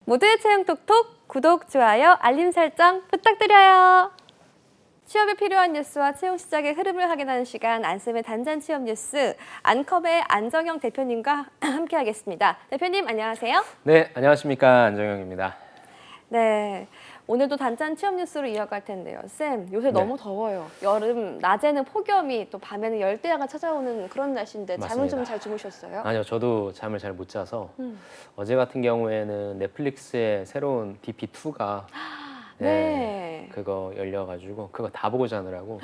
모두의 채용 톡톡 구독, 좋아요, 알림 설정 부탁드려요. 취업에 필요한 뉴스와 채용 시작의 흐름을 확인하는 시간 안쌤의 단전 취업 뉴스 안컵의 안정영 대표님과 함께하겠습니다. 대표님 안녕하세요. 네, 안녕하십니까. 안정영입니다. 네, 오늘도 단짠 취업 뉴스로 이어갈 텐데요. 쌤, 요새 네. 너무 더워요. 여름, 낮에는 폭염이 또 밤에는 열대야가 찾아오는 그런 날씨인데 잠을 좀 맞습니다. 잘 주무셨어요? 아니요, 저도 잠을 잘 못 자서 어제 같은 경우에는 넷플릭스의 새로운 DP2가 네. 그거 열려가지고 그거 다 보고 자느라고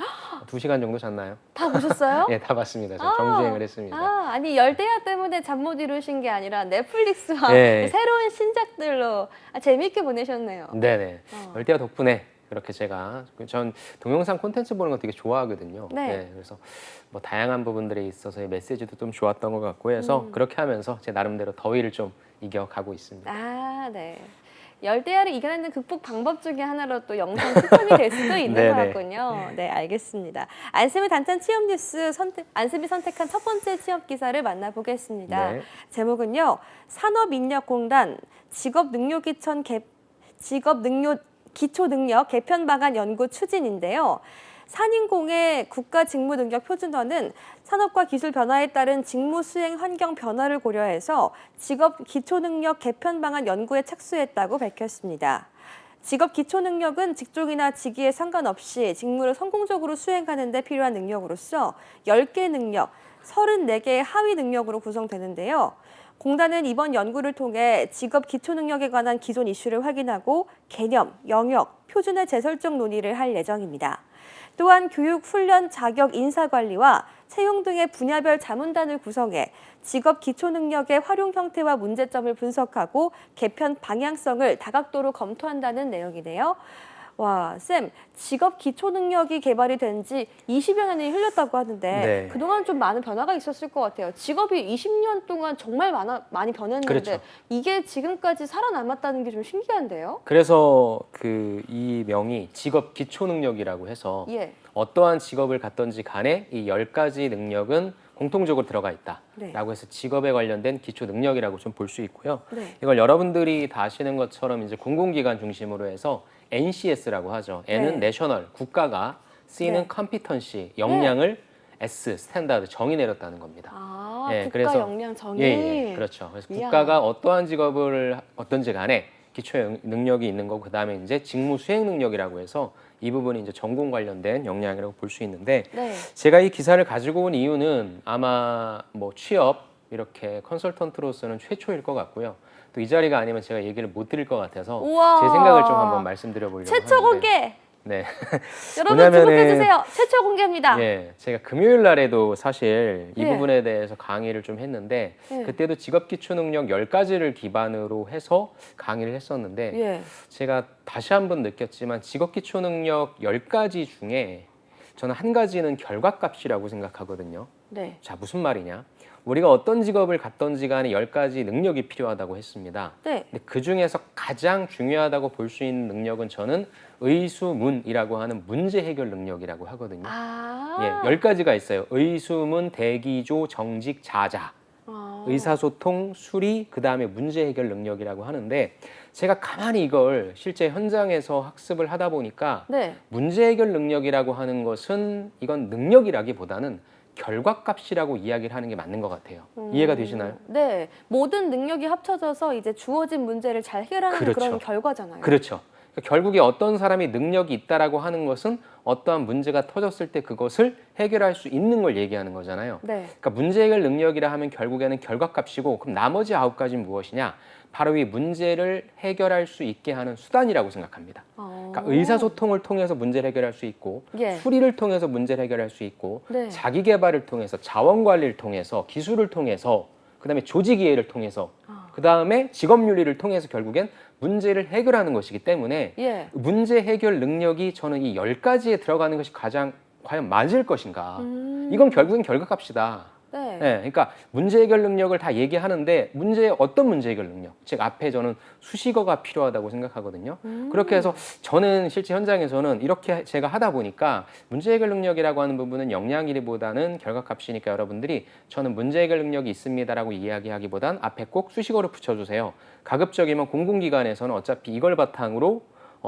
2시간 정도 잤나요? 다 보셨어요? 네, 다 봤습니다. 저 정주행을 했습니다. 아니 열대야 때문에 잠 못 이루신 게 아니라 넷플릭스와 네. 새로운 신작들로 재미있게 보내셨네요. 네네. 열대야 덕분에 그렇게 전 동영상 콘텐츠 보는 거 되게 좋아하거든요. 네. 그래서 뭐 다양한 부분들에 있어서의 메시지도 좀 좋았던 것 같고 해서 그렇게 하면서 제 나름대로 더위를 좀 이겨가고 있습니다. 아, 네. 열대야를 이겨내는 극복 방법 중에 하나로 또 영상 추천이 될 수도 있는 네네. 것 같군요. 네, 알겠습니다. 안쌤의 단짠 취업 뉴스 안쌤이 선택한 첫 번째 취업 기사를 만나보겠습니다. 네. 제목은요. 산업인력공단 기초능력 개편 방안 연구 추진인데요. 산인공의 국가직무능력표준화는 산업과 기술 변화에 따른 직무 수행 환경 변화를 고려해서 직업 기초능력 개편 방안 연구에 착수했다고 밝혔습니다. 직업 기초능력은 직종이나 직위에 상관없이 직무를 성공적으로 수행하는 데 필요한 능력으로서 10개 능력, 34개의 하위 능력으로 구성되는데요. 공단은 이번 연구를 통해 직업 기초능력에 관한 기존 이슈를 확인하고 개념, 영역, 표준의 재설정 논의를 할 예정입니다. 또한 교육, 훈련, 자격, 인사관리와 채용 등의 분야별 자문단을 구성해 직업 기초능력의 활용 형태와 문제점을 분석하고 개편 방향성을 다각도로 검토한다는 내용이네요. 와, 쌤, 직업 기초능력이 개발이 된 지 20여 년이 흘렀다고 하는데 네. 그동안 좀 많은 변화가 있었을 것 같아요. 직업이 20년 동안 정말 많이 변했는데 그렇죠. 이게 지금까지 살아남았다는 게 좀 신기한데요? 그래서 이 명이 직업 기초 능력이라고 해서 예. 어떠한 직업을 갖던지 간에 이 10가지 능력은 공통적으로 들어가 있다라고 네. 해서 직업에 관련된 기초 능력이라고 좀 볼 수 있고요. 네. 이걸 여러분들이 다 아시는 것처럼 이제 공공기관 중심으로 해서 NCS라고 하죠. N은 네. 내셔널, 국가가, C는 네. 컴피턴시, 역량을 S, 스탠다드, 정의 내렸다는 겁니다. 아, 예, 국가 그래서- 역량 정의. 예, 그렇죠. 그래서 이야. 국가가 어떠한 직업을 얻든지 간에 기초 능력이 있는 거고 그다음에 이제 직무 수행 능력이라고 해서 이 부분이 이제 전공 관련된 역량이라고 볼 수 있는데 네. 제가 이 기사를 가지고 온 이유는 아마 뭐 취업 이렇게 컨설턴트로서는 최초일 것 같고요. 또 이 자리가 아니면 제가 얘기를 못 드릴 것 같아서 우와. 제 생각을 좀 한번 말씀드려 보려고 최초 하는데 공개. 네. 여러분 뭐냐면은- 주목해 주세요. 최초 공개입니다. 예, 제가 금요일 날에도 사실 이 예. 부분에 대해서 강의를 좀 했는데 예. 그때도 직업 기초 능력 10가지를 기반으로 해서 강의를 했었는데 예. 제가 다시 한번 느꼈지만 직업 기초 능력 10가지 중에 저는 한 가지는 결과값이라고 생각하거든요. 네. 자, 무슨 말이냐? 우리가 어떤 직업을 갖던지 간에 10가지 능력이 필요하다고 했습니다. 네. 근데 그 중에서 가장 중요하다고 볼 수 있는 능력은 저는 의수문이라고 하는 문제 해결 능력이라고 하거든요. 아. 예, 10가지가 있어요. 의수문, 대기조, 정직, 자자, 의사소통, 수리, 그다음에 문제 해결 능력이라고 하는데 제가 가만히 이걸 실제 현장에서 학습을 하다 보니까 네. 문제 해결 능력이라고 하는 것은 이건 능력이라기보다는 결과값이라고 이야기를 하는 게 맞는 것 같아요. 이해가 되시나요? 네. 모든 능력이 합쳐져서 이제 주어진 문제를 잘 해결하는 그렇죠. 그런 결과잖아요. 그렇죠. 그러니까 결국에 어떤 사람이 능력이 있다라고 하는 것은 어떠한 문제가 터졌을 때 그것을 해결할 수 있는 걸 얘기하는 거잖아요. 네. 그러니까 문제 해결 능력이라 하면 결국에는 결과값이고 그럼 나머지 9가지는 무엇이냐? 바로 이 문제를 해결할 수 있게 하는 수단이라고 생각합니다. 그러니까 의사소통을 통해서 문제를 해결할 수 있고 예. 수리를 통해서 문제를 해결할 수 있고 네. 자기 개발을 통해서 자원관리를 통해서 기술을 통해서 그다음에 조직 이해를 통해서 그다음에 직업윤리를 통해서 결국엔 문제를 해결하는 것이기 때문에 예. 문제 해결 능력이 저는 이 10가지에 들어가는 것이 가장 과연 맞을 것인가? 이건 결국엔 결과값이다. 네. 네, 그러니까 문제 해결 능력을 다 얘기하는데 어떤 문제 해결 능력? 즉 앞에 저는 수식어가 필요하다고 생각하거든요. 그렇게 해서 저는 실제 현장에서는 이렇게 제가 하다 보니까 문제 해결 능력이라고 하는 부분은 역량이보다는 결과값이니까 여러분들이 저는 문제 해결 능력이 있습니다라고 이야기하기보단 앞에 꼭 수식어를 붙여주세요. 가급적이면 공공기관에서는 어차피 이걸 바탕으로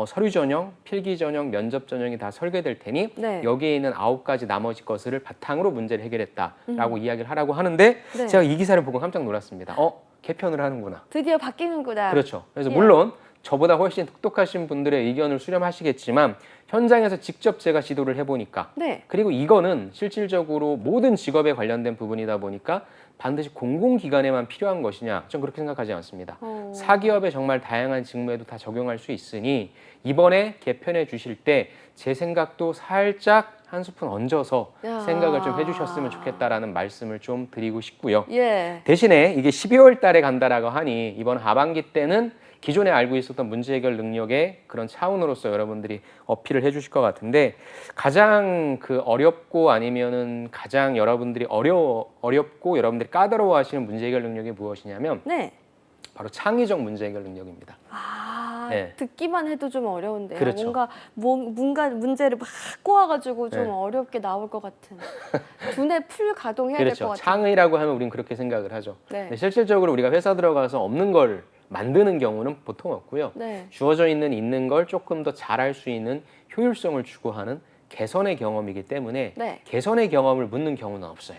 서류 전형, 필기 전형, 면접 전형이 다 설계될 테니 네. 여기에 있는 9가지 나머지 것을 바탕으로 문제를 해결했다라고 이야기를 하라고 하는데 네. 제가 이 기사를 보고 깜짝 놀랐습니다. 개편을 하는구나. 드디어 바뀌는구나. 그렇죠. 그래서 예. 물론 저보다 훨씬 똑똑하신 분들의 의견을 수렴하시겠지만 현장에서 직접 제가 지도를 해보니까 네. 그리고 이거는 실질적으로 모든 직업에 관련된 부분이다 보니까 반드시 공공기관에만 필요한 것이냐? 전 그렇게 생각하지 않습니다. 사기업의 정말 다양한 직무에도 다 적용할 수 있으니 이번에 개편해 주실 때 제 생각도 살짝 한 스푼 얹어서 야. 생각을 좀 해주셨으면 좋겠다라는 말씀을 좀 드리고 싶고요. 예. 대신에 이게 12월 달에 간다라고 하니 이번 하반기 때는 기존에 알고 있었던 문제 해결 능력의 그런 차원으로서 여러분들이 어필을 해주실 것 같은데 가장 어렵고 아니면은 가장 여러분들이 어렵고 여러분들이 까다로워하시는 문제 해결 능력이 무엇이냐면 네. 바로 창의적 문제 해결 능력입니다. 네. 듣기만 해도 좀 어려운데요. 그렇죠. 뭔가 문제를 막 꼬아가지고 좀 네. 어렵게 나올 것 같은. 두뇌 풀 가동해야 될 것 그렇죠. 같은. 창의라고 하면 우리는 그렇게 생각을 하죠. 네. 근데 실질적으로 우리가 회사 들어가서 없는 걸 만드는 경우는 보통 없고요. 네. 주어져 있는 걸 조금 더 잘할 수 있는 효율성을 추구하는 개선의 경험이기 때문에 네. 개선의 경험을 묻는 경우는 없어요.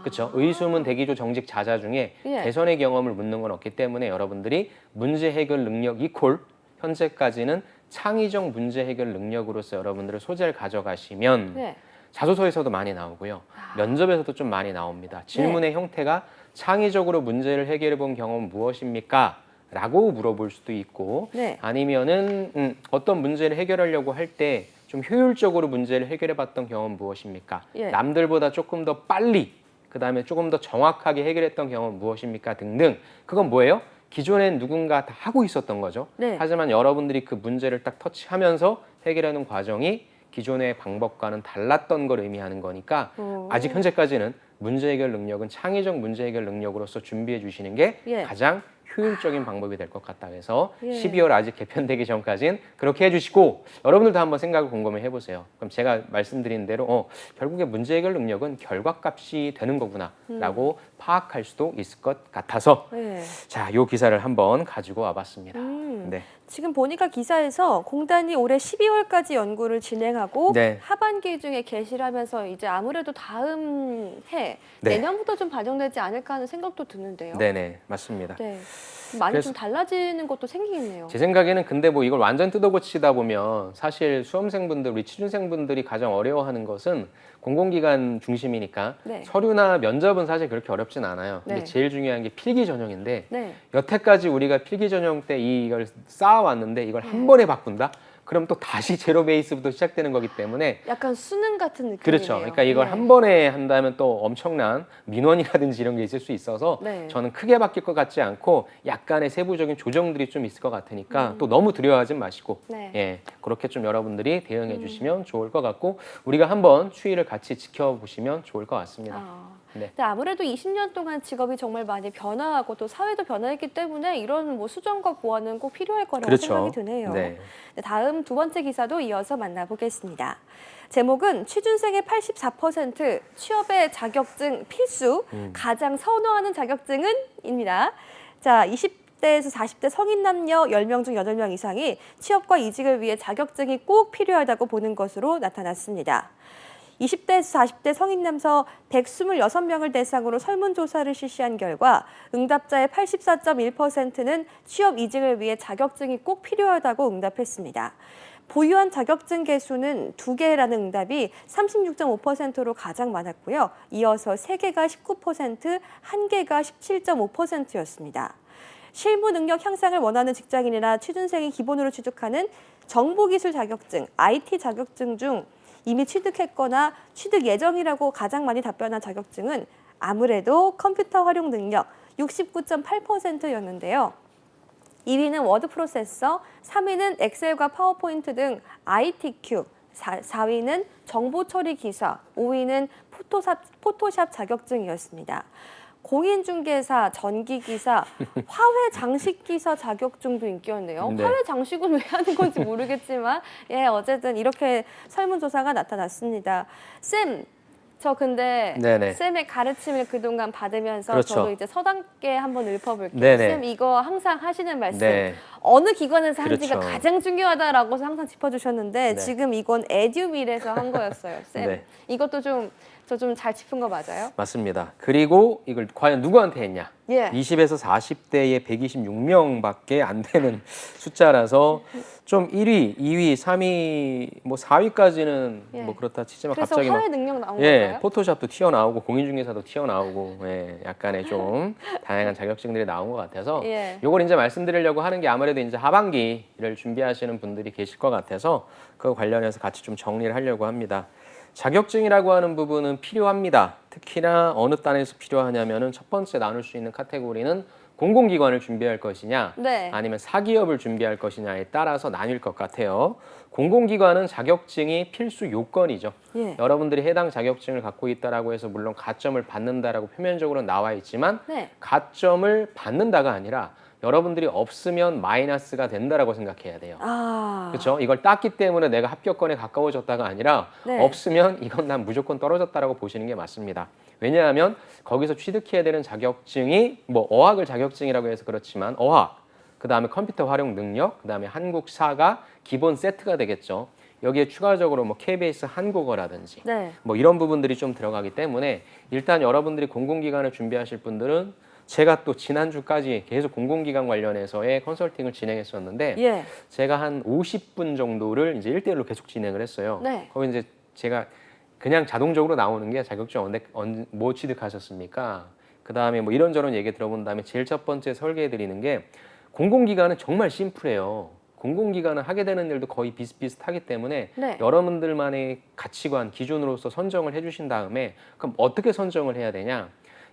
그렇죠. 의수문 대기조 정직 자자 중에 예. 개선의 경험을 묻는 건 없기 때문에 여러분들이 문제 해결 능력 이퀄 현재까지는 창의적 문제 해결 능력으로서 여러분들의 소재를 가져가시면 네. 자소서에서도 많이 나오고요. 면접에서도 좀 많이 나옵니다. 질문의 형태가 창의적으로 문제를 해결해 본 경험은 무엇입니까? 라고 물어볼 수도 있고 네. 아니면은 어떤 문제를 해결하려고 할 때 좀 효율적으로 문제를 해결해 봤던 경험은 무엇입니까? 예. 남들보다 조금 더 빨리 그다음에 조금 더 정확하게 해결했던 경험은 무엇입니까? 등등. 그건 뭐예요? 기존엔 누군가 다 하고 있었던 거죠. 네. 하지만 여러분들이 그 문제를 딱 터치하면서 해결하는 과정이 기존의 방법과는 달랐던 걸 의미하는 거니까 아직 현재까지는 문제 해결 능력은 창의적 문제 해결 능력으로서 준비해 주시는 게 예. 가장 효율적인 방법이 될 것 같다 해서 예. 12월 아직 개편되기 전까지는 그렇게 해주시고 여러분들도 한번 생각을 곰곰이 해보세요. 그럼 제가 말씀드린 대로 결국에 문제 해결 능력은 결과값이 되는 거구나 라고 파악할 수도 있을 것 같아서 네. 자, 요 기사를 한번 가지고 와봤습니다. 네. 지금 보니까 기사에서 공단이 올해 12월까지 연구를 진행하고 네. 하반기 중에 개시를 하면서 이제 아무래도 다음 해 네. 내년부터 좀 반영되지 않을까 하는 생각도 드는데요. 네네, 맞습니다. 네. 많이 그래서 좀 달라지는 것도 생기겠네요. 제 생각에는 근데 뭐 이걸 완전 뜯어고치다 보면 사실 수험생분들, 우리 취준생분들이 가장 어려워하는 것은 공공기관 중심이니까 네. 서류나 면접은 사실 그렇게 어렵진 않아요. 근데 네. 제일 중요한 게 필기 전형인데 네. 여태까지 우리가 필기 전형 때 이걸 쌓아왔는데 이걸 한 번에 바꾼다? 그럼 또 다시 제로 베이스부터 시작되는 거기 때문에 약간 수능 같은 느낌이네요. 그렇죠. 그러니까 이걸 네. 한 번에 한다면 또 엄청난 민원이라든지 이런 게 있을 수 있어서 네. 저는 크게 바뀔 것 같지 않고 약간의 세부적인 조정들이 좀 있을 것 같으니까 또 너무 두려워하지 마시고 네. 예, 그렇게 좀 여러분들이 대응해 주시면 좋을 것 같고 우리가 한번 추이를 같이 지켜보시면 좋을 것 같습니다. 네. 근데 아무래도 20년 동안 직업이 정말 많이 변화하고 또 사회도 변화했기 때문에 이런 뭐 수정과 보완은 꼭 필요할 거라고 그렇죠. 생각이 드네요. 네. 네, 다음 두 번째 기사도 이어서 만나보겠습니다. 제목은 취준생의 84% 취업의 자격증 필수, 가장 선호하는 자격증은? 입니다. 자, 20대에서 40대 성인 남녀 10명 중 8명 이상이 취업과 이직을 위해 자격증이 꼭 필요하다고 보는 것으로 나타났습니다. 20대에서 40대 성인 남성 126명을 대상으로 설문조사를 실시한 결과 응답자의 84.1%는 취업 이직을 위해 자격증이 꼭 필요하다고 응답했습니다. 보유한 자격증 개수는 2개라는 응답이 36.5%로 가장 많았고요. 이어서 3개가 19%, 1개가 17.5%였습니다. 실무 능력 향상을 원하는 직장인이나 취준생이 기본으로 취득하는 정보기술 자격증, IT 자격증 중 이미 취득했거나 취득 예정이라고 가장 많이 답변한 자격증은 아무래도 컴퓨터 활용 능력 69.8%였는데요. 2위는 워드 프로세서, 3위는 엑셀과 파워포인트 등 ITQ, 4위는 정보 처리 기사, 5위는 포토샵 자격증이었습니다. 공인중개사, 전기기사, 화훼 장식기사 자격증도 인기였네요. 네. 화훼 장식은 왜 하는 건지 모르겠지만 예, 어쨌든 이렇게 설문조사가 나타났습니다. 쌤, 저 근데 네네. 쌤의 가르침을 그동안 받으면서 그렇죠. 저도 이제 서당께 한번 읊어볼게요. 네네. 쌤 이거 항상 하시는 말씀. 네. 어느 기관에서 한지가 그렇죠. 가장 중요하다라고 항상 짚어주셨는데 네. 지금 이건 에듀윌에서 한 거였어요. 쌤, 네. 이것도 저 좀 잘 짚은 거 맞아요? 맞습니다. 그리고 이걸 과연 누구한테 했냐? 예. 20에서 40대에 126명밖에 안 되는 숫자라서 좀 1위, 2위, 3위, 뭐 4위까지는 예. 뭐 그렇다 치지만 그래서 갑자기 막 화훼 능력 나온 예, 건가요? 포토샵도 튀어나오고 공인중개사도 튀어나오고 예, 약간의 좀 다양한 자격증들이 나온 것 같아서 예. 요걸 이제 말씀드리려고 하는 게 아무래도 이제 하반기를 준비하시는 분들이 계실 것 같아서 그 관련해서 같이 좀 정리를 하려고 합니다. 자격증이라고 하는 부분은 필요합니다. 특히나 어느 단에서 필요하냐면은 첫 번째 나눌 수 있는 카테고리는 공공기관을 준비할 것이냐 네. 아니면 사기업을 준비할 것이냐에 따라서 나뉠 것 같아요. 공공기관은 자격증이 필수 요건이죠. 예. 여러분들이 해당 자격증을 갖고 있다라고 해서 물론 가점을 받는다라고 표면적으로 나와 있지만 네. 가점을 받는다가 아니라 여러분들이 없으면 마이너스가 된다라고 생각해야 돼요. 아. 그렇죠? 이걸 땄기 때문에 내가 합격권에 가까워졌다가 아니라 네. 없으면 이건 난 무조건 떨어졌다라고 보시는 게 맞습니다. 왜냐하면 거기서 취득해야 되는 자격증이 뭐 어학을 자격증이라고 해서 그렇지만 어학, 그다음에 컴퓨터 활용 능력, 그다음에 한국사가 기본 세트가 되겠죠. 여기에 추가적으로 뭐 KBS 한국어라든지 네. 뭐 이런 부분들이 좀 들어가기 때문에 일단 여러분들이 공공기관을 준비하실 분들은 제가 또 지난주까지 계속 공공기관 관련해서의 컨설팅을 진행했었는데 예. 제가 한 50분 정도를 이제 1대1로 계속 진행을 했어요. 네. 거기 이제 제가 그냥 자동적으로 나오는 게 자격증 뭐 취득하셨습니까? 그다음에 뭐 이런저런 얘기 들어본 다음에 제일 첫 번째 설계해 드리는 게 공공기관은 정말 심플해요. 공공기관은 하게 되는 일도 거의 비슷비슷하기 때문에 네. 여러분들만의 가치관, 기준으로서 선정을 해주신 다음에 그럼 어떻게 선정을 해야 되냐?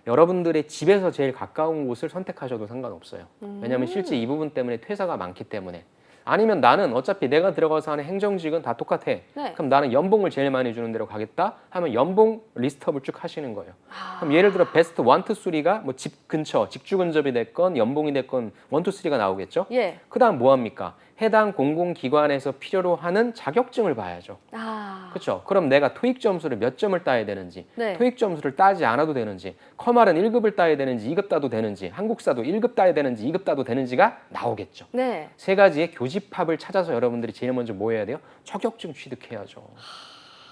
여러분들의 집에서 제일 가까운 곳을 선택하셔도 상관없어요. 왜냐하면 실제 이 부분 때문에 퇴사가 많기 때문에. 아니면 나는 어차피 내가 들어가서 하는 행정직은 다 똑같아. 네. 그럼 나는 연봉을 제일 많이 주는 데로 가겠다 하면 연봉 리스트업을 쭉 하시는 거예요. 아. 그럼 예를 들어 베스트 1, 2, 3가 뭐 집 근처, 직주 근접이 됐건 연봉이 됐건 1, 2, 3가 나오겠죠. 예. 그다음 뭐 합니까? 해당 공공기관에서 필요로 하는 자격증을 봐야죠. 아. 그렇죠. 그럼 내가 토익 점수를 몇 점을 따야 되는지, 네. 토익 점수를 따지 않아도 되는지, 커말은 1급을 따야 되는지, 2급 따도 되는지, 한국사도 1급 따야 되는지, 2급 따도 되는지가 나오겠죠. 네. 세 가지의 교집합을 찾아서 여러분들이 제일 먼저 뭐 해야 돼요? 자격증 취득해야죠.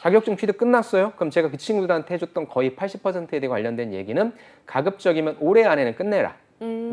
자격증 취득 끝났어요? 그럼 제가 그 친구들한테 해줬던 거의 80%에 대해 관련된 얘기는 가급적이면 올해 안에는 끝내라.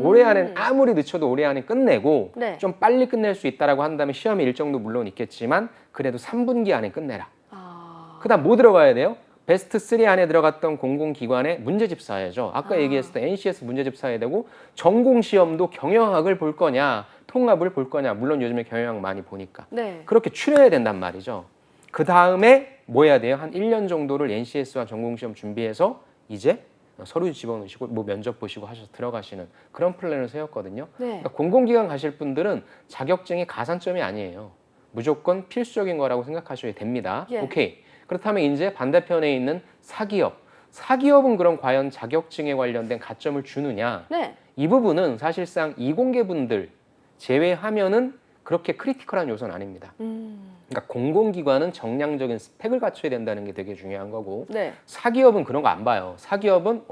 올해 안에는 아무리 늦춰도 올해 안에 끝내고 네. 좀 빨리 끝낼 수 있다라고 한다면 시험의 일정도 물론 있겠지만 그래도 3분기 안에 끝내라. 아. 그다음 뭐 들어가야 돼요? 베스트 3 안에 들어갔던 공공기관의 문제집 사야죠. 아까 아. 얘기했을 때 NCS 문제집 사야 되고 전공시험도 경영학을 볼 거냐 통합을 볼 거냐. 물론 요즘에 경영학 많이 보니까. 네. 그렇게 추려야 된단 말이죠. 그 다음에 뭐 해야 돼요? 한 1년 정도를 NCS와 전공시험 준비해서 이제 서류 집어넣으시고 뭐 면접 보시고 하셔서 들어가시는 그런 플랜을 세웠거든요. 네. 그러니까 공공기관 가실 분들은 자격증이 가산점이 아니에요. 무조건 필수적인 거라고 생각하셔야 됩니다. 예. 오케이. 그렇다면 이제 반대편에 있는 사기업. 사기업은 그럼 과연 자격증에 관련된 가점을 주느냐? 네. 이 부분은 사실상 이공계분들 제외하면은 그렇게 크리티컬한 요소는 아닙니다. 그러니까 공공기관은 정량적인 스펙을 갖춰야 된다는 게 되게 중요한 거고 네. 사기업은 그런 거 안 봐요. 사기업은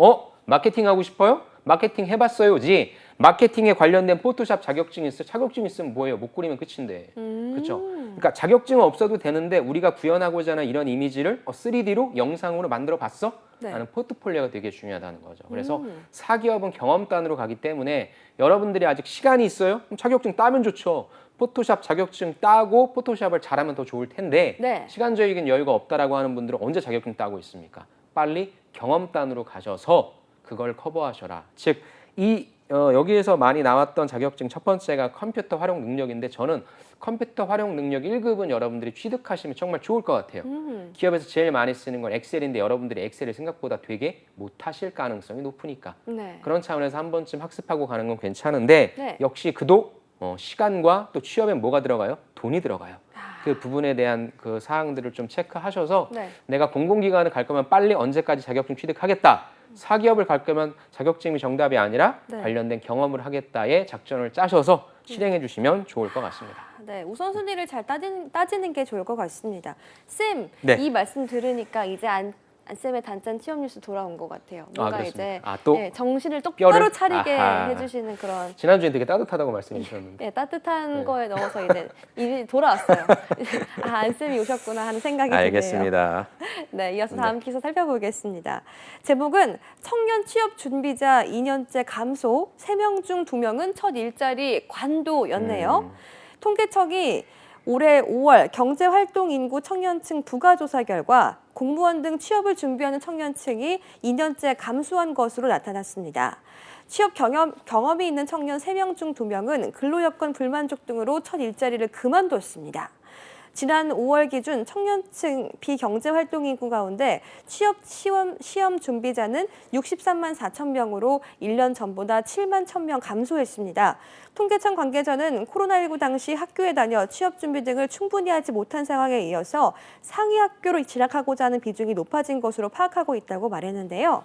마케팅 하고 싶어요? 마케팅 해봤어요지. 마케팅에 관련된 포토샵 자격증 있어요. 자격증 있으면 뭐예요? 못 그리면 끝인데. 그렇죠? 그러니까 자격증은 없어도 되는데 우리가 구현하고자 하는 이런 이미지를 3D로 영상으로 만들어 봤어? 네. 라는 포트폴리오가 되게 중요하다는 거죠. 그래서 사기업은 경험단으로 가기 때문에 여러분들이 아직 시간이 있어요? 그럼 자격증 따면 좋죠. 포토샵 자격증 따고 포토샵을 잘하면 더 좋을 텐데 네. 시간적인 여유가 없다라고 하는 분들은 언제 자격증 따고 있습니까? 빨리 경험단으로 가셔서 그걸 커버하셔라. 즉, 여기에서 많이 나왔던 자격증 첫 번째가 컴퓨터 활용 능력인데 저는 컴퓨터 활용 능력 1급은 여러분들이 취득하시면 정말 좋을 것 같아요. 기업에서 제일 많이 쓰는 건 엑셀인데 여러분들이 엑셀을 생각보다 되게 못하실 가능성이 높으니까 네. 그런 차원에서 한 번쯤 학습하고 가는 건 괜찮은데 네. 역시 그도 시간과 또 취업에 뭐가 들어가요? 돈이 들어가요. 그 부분에 대한 그 사항들을 좀 체크하셔서 네. 내가 공공기관을 갈 거면 빨리 언제까지 자격증 취득하겠다. 사기업을 갈 거면 자격증이 정답이 아니라 네. 관련된 경험을 하겠다의 작전을 짜셔서 실행해 주시면 좋을 것 같습니다. 네, 우선순위를 잘 따지는 게 좋을 것 같습니다. 쌤, 네. 이 말씀 들으니까 이제 안쌤의 단짠 취업 뉴스 돌아온 것 같아요. 뭔가 그렇습니다. 이제 또 네, 정신을 똑바로 뼈를? 차리게 아하. 해주시는 그런 지난주에 되게 따뜻하다고 말씀해 주셨는데. 네, 따뜻한 네. 거에 넣어서 이제 일이 돌아왔어요. 안쌤이 오셨구나 하는 생각이 드네요. 알겠습니다. 네, 이어서 다음 기사 살펴보겠습니다. 제목은 청년 취업 준비자 2년째 감소, 3명 중 2명은 첫 일자리 관도였네요. 통계청이 올해 5월 경제활동 인구 청년층 부가조사 결과 공무원 등 취업을 준비하는 청년층이 2년째 감소한 것으로 나타났습니다. 취업 경험이 있는 청년 3명 중 2명은 근로여건 불만족 등으로 첫 일자리를 그만뒀습니다. 지난 5월 기준 청년층 비경제활동 인구 가운데 취업 시험 준비자는 63만 4천 명으로 1년 전보다 7만 1천 명 감소했습니다. 통계청 관계자는 코로나19 당시 학교에 다녀 취업 준비 등을 충분히 하지 못한 상황에 이어서 상위 학교로 진학하고자 하는 비중이 높아진 것으로 파악하고 있다고 말했는데요.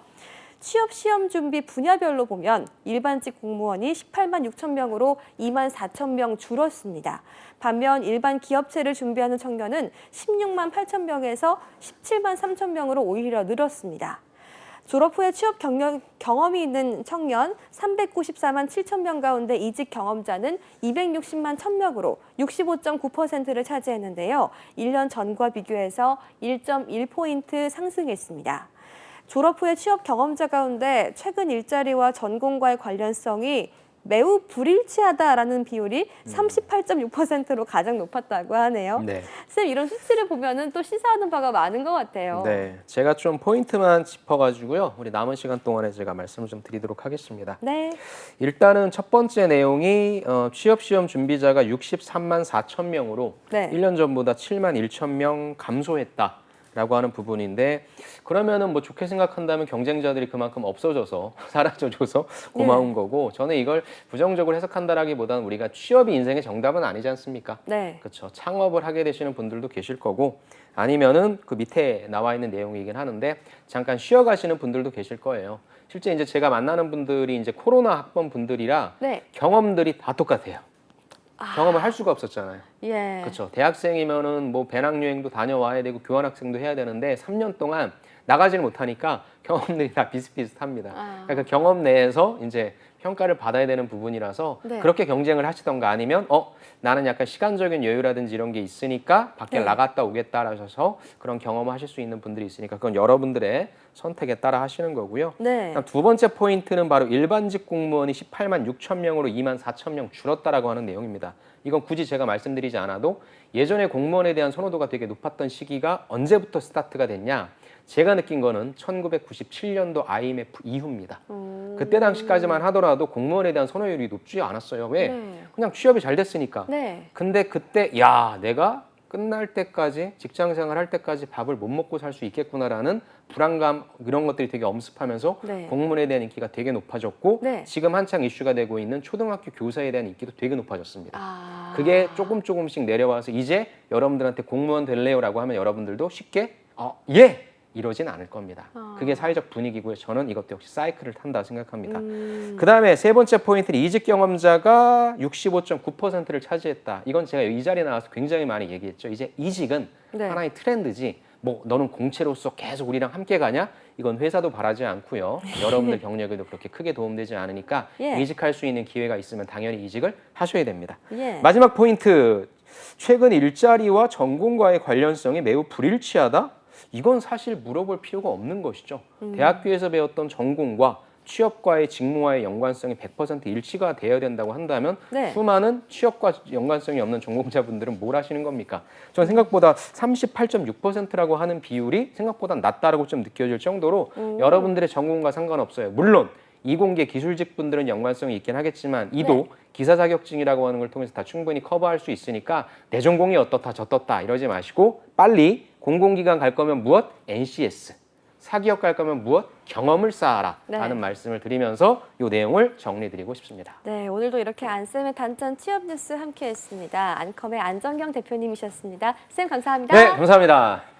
취업 시험 준비 분야별로 보면 일반직 공무원이 18만 6천 명으로 2만 4천 명 줄었습니다. 반면 일반 기업체를 준비하는 청년은 16만 8천 명에서 17만 3천 명으로 오히려 늘었습니다. 졸업 후에 취업 경험이 있는 청년 394만 7천 명 가운데 이직 경험자는 260만 1천 명으로 65.9%를 차지했는데요. 1년 전과 비교해서 1.1포인트 상승했습니다. 졸업 후에 취업 경험자 가운데 최근 일자리와 전공과의 관련성이 매우 불일치하다라는 비율이 38.6%로 가장 높았다고 하네요. 네. 쌤, 이런 수치를 보면은 또 시사하는 바가 많은 것 같아요. 네, 제가 좀 포인트만 짚어가지고요. 우리 남은 시간 동안에 제가 말씀을 좀 드리도록 하겠습니다. 네. 일단은 첫 번째 내용이 취업 시험 준비자가 63만 4천 명으로 네. 1년 전보다 7만 1천 명 감소했다라고 하는 부분인데 그러면은 뭐 좋게 생각한다면 경쟁자들이 그만큼 없어져서 사라져줘서 고마운 거고 저는 이걸 부정적으로 해석한다라기보다는 우리가 취업이 인생의 정답은 아니지 않습니까? 네. 그렇죠. 창업을 하게 되시는 분들도 계실 거고 아니면은 그 밑에 나와 있는 내용이긴 하는데 잠깐 쉬어가시는 분들도 계실 거예요. 실제 이제 제가 만나는 분들이 이제 코로나 학번 분들이라 네. 경험들이 다 똑같아요. 경험을 할 수가 없었잖아요. 예. 그렇죠. 대학생이면은 뭐 배낭여행도 다녀와야 되고 교환학생도 해야 되는데 3년 동안 나가지를 못하니까 경험들이 다 비슷비슷합니다. 그러니까 그 경험 내에서 이제 평가를 받아야 되는 부분이라서 네. 그렇게 경쟁을 하시던가 아니면 나는 약간 시간적인 여유라든지 이런 게 있으니까 밖에 네. 나갔다 오겠다 하셔서 그런 경험을 하실 수 있는 분들이 있으니까 그건 여러분들의 선택에 따라 하시는 거고요. 네. 그다음 두 번째 포인트는 바로 일반직 공무원이 18만 6천 명으로 2만 4천 명 줄었다라고 하는 내용입니다. 이건 굳이 제가 말씀드리지 않아도 예전에 공무원에 대한 선호도가 되게 높았던 시기가 언제부터 스타트가 됐냐? 제가 느낀 거는 1997년도 IMF 이후입니다. 그때 당시까지만 하더라도 공무원에 대한 선호율이 높지 않았어요. 왜? 네. 그냥 취업이 잘 됐으니까. 네. 근데 그때 야, 내가 끝날 때까지 직장 생활 할 때까지 밥을 못 먹고 살 수 있겠구나라는 불안감 이런 것들이 되게 엄습하면서 네. 공무원에 대한 인기가 되게 높아졌고 네. 지금 한창 이슈가 되고 있는 초등학교 교사에 대한 인기도 되게 높아졌습니다. 아. 그게 조금씩 내려와서 이제 여러분들한테 공무원 될래요라고 하면 여러분들도 쉽게 예! 이러진 않을 겁니다. 그게 사회적 분위기고요. 저는 이것도 역시 사이클을 탄다 생각합니다. 그다음에 세 번째 포인트는 이직 경험자가 65.9%를 차지했다. 이건 제가 이 자리에 나와서 굉장히 많이 얘기했죠. 이제 이직은 네. 하나의 트렌드지 뭐 너는 공채로서 계속 우리랑 함께 가냐? 이건 회사도 바라지 않고요. 여러분들 경력에도 그렇게 크게 도움되지 않으니까 예. 이직할 수 있는 기회가 있으면 당연히 이직을 하셔야 됩니다. 예. 마지막 포인트. 최근 일자리와 전공과의 관련성이 매우 불일치하다? 이건 사실 물어볼 필요가 없는 것이죠. 대학교에서 배웠던 전공과 취업과의 직무와의 연관성이 100% 일치가 되어야 된다고 한다면 네. 수많은 취업과 연관성이 없는 전공자분들은 뭘 하시는 겁니까? 저는 생각보다 38.6%라고 하는 비율이 생각보다 낮다라고 좀 느껴질 정도로 여러분들의 전공과 상관없어요. 물론 이공계 기술직 분들은 연관성이 있긴 하겠지만 이도 네. 기사 자격증이라고 하는 걸 통해서 다 충분히 커버할 수 있으니까 내 전공이 어떻다 저떻다 이러지 마시고 빨리 공공기관 갈 거면 무엇? NCS. 사기업 갈 거면 무엇? 경험을 쌓아라 라는 말씀을 드리면서 이 내용을 정리드리고 싶습니다. 네, 오늘도 이렇게 안쌤의 단짠 취업 뉴스 함께했습니다. 안컴의 안정경 대표님이셨습니다. 쌤 감사합니다. 네, 감사합니다.